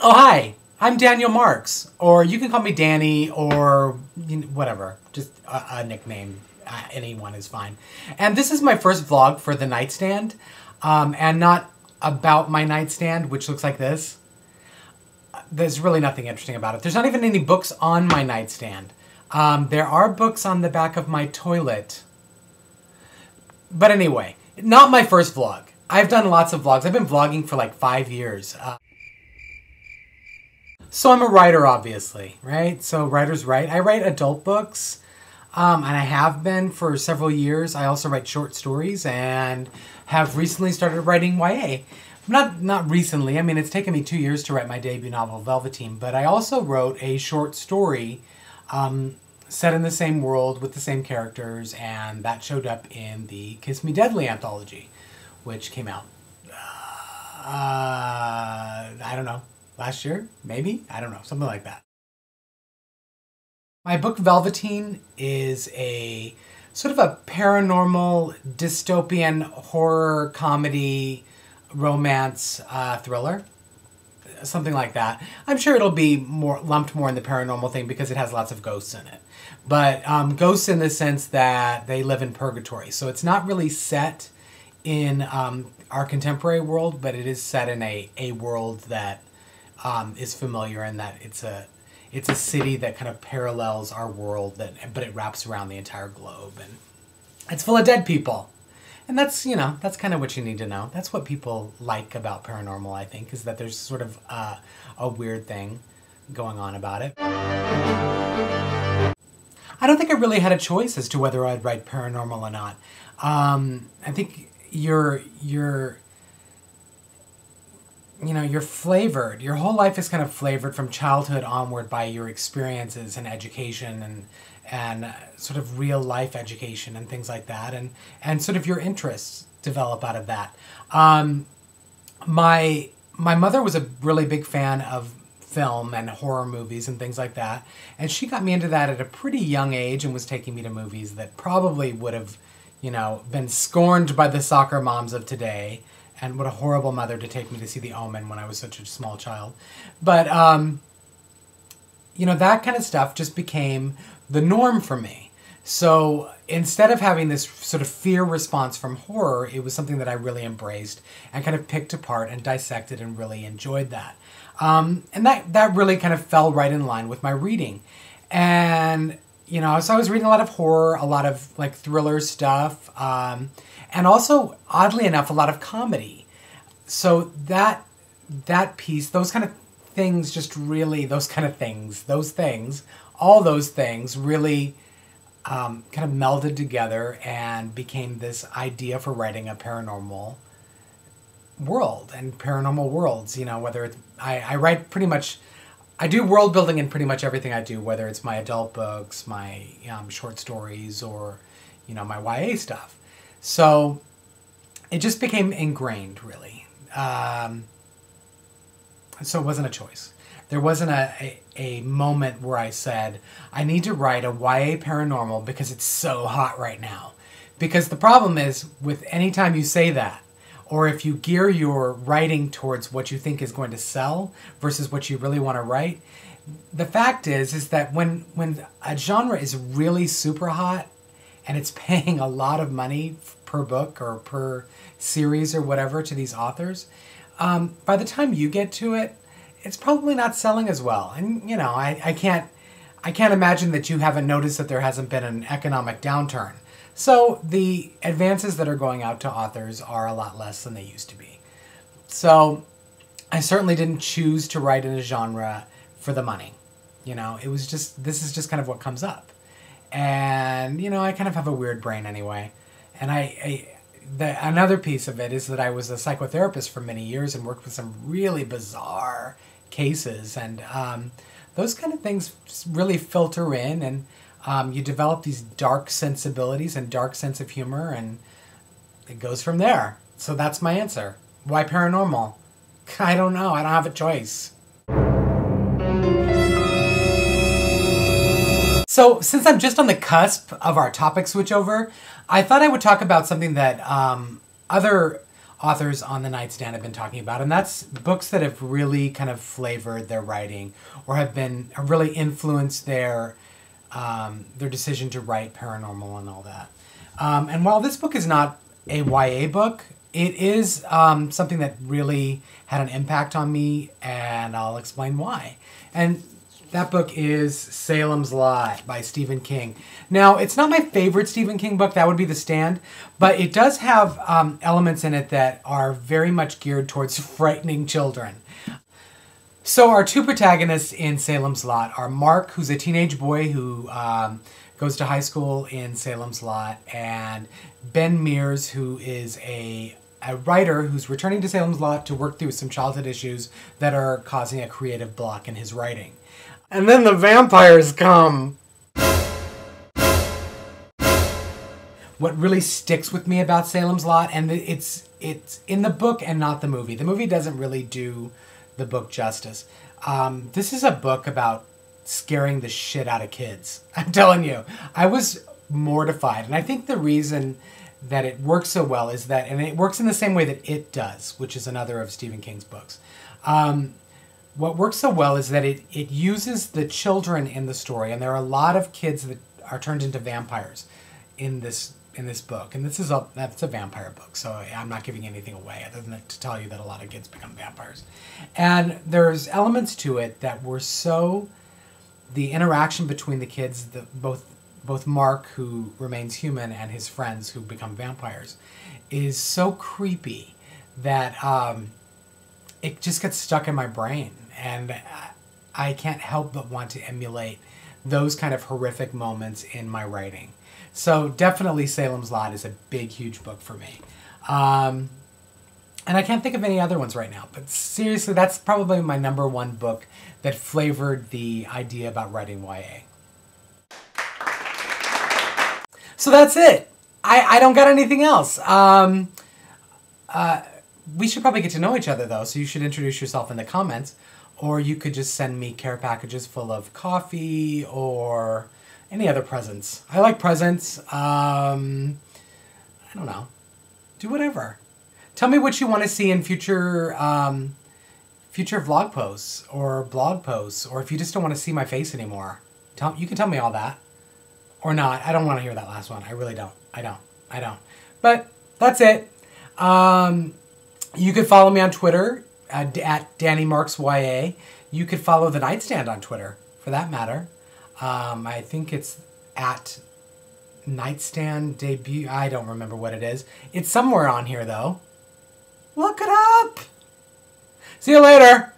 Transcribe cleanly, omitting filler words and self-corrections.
Oh, hi. I'm Daniel Marks, or you can call me Danny, or whatever. Just a nickname. Anyone is fine. And this is my first vlog for the Nightstand, and not about my nightstand, which looks like this. There's really nothing interesting about it. There's not even any books on my nightstand. There are books on the back of my toilet. But anyway, not my first vlog. I've done lots of vlogs. I've been vlogging for like 5 years. So I'm a writer, obviously, right? So writers write. I write adult books, and I have been for several years. I also write short stories and have recently started writing YA. Not recently. I mean, it's taken me 2 years to write my debut novel, Velveteen, but I also wrote a short story set in the same world with the same characters, and that showed up in the Kiss Me Deadly anthology, which came out, I don't know, last year, maybe? I don't know, something like that. My book Velveteen is a sort of a paranormal, dystopian, horror, comedy, romance thriller. Something like that. I'm sure it'll be lumped more in the paranormal thing because it has lots of ghosts in it. But ghosts in the sense that they live in purgatory. So it's not really set in our contemporary world, but it is set in a world that is familiar in that it's a city that kind of parallels our world, but it wraps around the entire globe, and it's full of dead people. And that's, that's kind of what you need to know. That's what people like about paranormal, I think, is that there's sort of a weird thing going on about it. I don't think I really had a choice as to whether I'd write paranormal or not. I think you're flavored. Your whole life is kind of flavored from childhood onward by your experiences and education and sort of real life education and things like that, and sort of your interests develop out of that. My mother was a really big fan of film and horror movies and things like that, and she got me into that at a pretty young age and was taking me to movies that probably would have, been scorned by the soccer moms of today. And what a horrible mother to take me to see The Omen when I was such a small child. But, that kind of stuff just became the norm for me. So instead of having this sort of fear response from horror, it was something that I really embraced and kind of picked apart and dissected and really enjoyed that. And that really kind of fell right in line with my reading. And, so I was reading a lot of horror, a lot of like thriller stuff, and also, oddly enough, a lot of comedy. So that piece, those kind of things just really, all those things really kind of melded together and became this idea for writing a paranormal world and paranormal worlds. Whether it's, I write pretty much, I do world building in pretty much everything I do, whether it's my adult books, my short stories, or, my YA stuff. So it just became ingrained, really. So it wasn't a choice. There wasn't a moment where I said, I need to write a YA paranormal because it's so hot right now. Because the problem is, with any time you say that, or if you gear your writing towards what you think is going to sell versus what you really want to write, the fact is that when a genre is really super hot and it's paying a lot of money per book or per series or whatever to these authors, by the time you get to it, it's probably not selling as well. And, I can't imagine that you haven't noticed that there hasn't been an economic downturn. So the advances that are going out to authors are a lot less than they used to be. So I certainly didn't choose to write in a genre for the money. It was just, this is just kind of what comes up. And, I kind of have a weird brain anyway. And another piece of it is that I was a psychotherapist for many years and worked with some really bizarre cases. And those kind of things really filter in, and you develop these dark sensibilities and dark sense of humor, and it goes from there. So that's my answer. Why paranormal? I don't know. I don't have a choice. So since I'm just on the cusp of our topic switchover, I thought I would talk about something that other authors on the Nightstand have been talking about, and that's books that have really kind of flavored their writing or have really influenced their decision to write paranormal and all that. And while this book is not a YA book, it is something that really had an impact on me, and I'll explain why. And that book is Salem's Lot by Stephen King. Now, it's not my favorite Stephen King book, that would be The Stand, but it does have elements in it that are very much geared towards frightening children. So our two protagonists in Salem's Lot are Mark, who's a teenage boy who goes to high school in Salem's Lot, and Ben Mears, who is a writer who's returning to Salem's Lot to work through some childhood issues that are causing a creative block in his writing. And then the vampires come. What really sticks with me about Salem's Lot, and it's in the book and not the movie. The movie doesn't really do the book justice. This is a book about scaring the shit out of kids. I'm telling you, I was mortified. And I think the reason that it works so well is that, and it works in the same way that It does, which is another of Stephen King's books. What works so well is that it uses the children in the story, and there are a lot of kids that are turned into vampires in this book. And that's a vampire book, so I'm not giving anything away other than to tell you that a lot of kids become vampires. And there's elements to it that were the interaction between the kids, both Mark, who remains human, and his friends who become vampires, is so creepy that it just gets stuck in my brain. And I can't help but want to emulate those kind of horrific moments in my writing. So definitely Salem's Lot is a big, huge book for me. And I can't think of any other ones right now. But seriously, that's probably my #1 book that flavored the idea about writing YA. So that's it. I don't got anything else. We should probably get to know each other, though, so you should introduce yourself in the comments. Or you could just send me care packages full of coffee or any other presents. I like presents. I don't know. Do whatever. Tell me what you want to see in future vlog posts or blog posts, or if you just don't want to see my face anymore. You can tell me all that. Or not. I don't want to hear that last one. I really don't. I don't. But that's it. You could follow me on Twitter at DannyMarksYA. You could follow the Nightstand on Twitter, for that matter. I think it's at Nightstand Debut. I don't remember what it is. It's somewhere on here, though. Look it up. See you later.